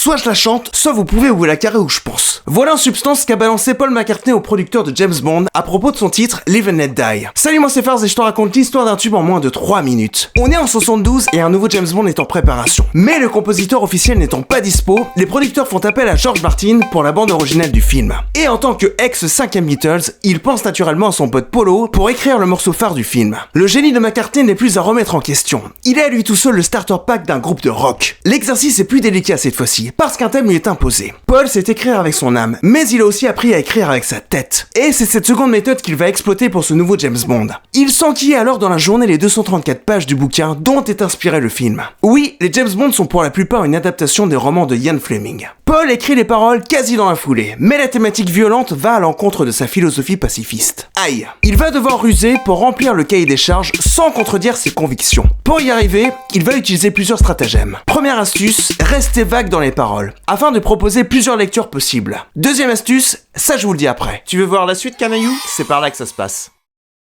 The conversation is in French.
soit je la chante, soit vous pouvez vous la carrer où je pense. Voilà en substance ce qu'a balancé Paul McCartney au producteur de James Bond à propos de son titre Live and Let Die. Salut, moi c'est Farz et je te raconte l'histoire d'un tube en moins de 3 minutes. On est en 72 et un nouveau James Bond est en préparation. Mais le compositeur officiel n'étant pas dispo, les producteurs font appel à George Martin pour la bande originale du film. Et en tant que ex-5e Beatles, il pense naturellement à son pote Polo pour écrire le morceau phare du film. Le génie de McCartney n'est plus à remettre en question. Il est à lui tout seul le starter pack d'un groupe de rock. L'exercice est plus délicat cette fois-ci, parce qu'un thème lui est imposé. Paul sait écrire avec son âme, mais il a aussi appris à écrire avec sa tête. Et c'est cette seconde méthode qu'il va exploiter pour ce nouveau James Bond. Il s'enquille alors dans la journée les 234 pages du bouquin dont est inspiré le film. Oui, les James Bond sont pour la plupart une adaptation des romans de Ian Fleming. Paul écrit les paroles quasi dans la foulée, mais la thématique violente va à l'encontre de sa philosophie pacifiste. Aïe. Il va devoir ruser pour remplir le cahier des charges sans contredire ses convictions. Pour y arriver, il va utiliser plusieurs stratagèmes. Première astuce, rester vague dans les paroles, afin de proposer plusieurs lectures possibles. Deuxième astuce, ça je vous le dis après. Tu veux voir la suite, Canaillou ? C'est par là que ça se passe.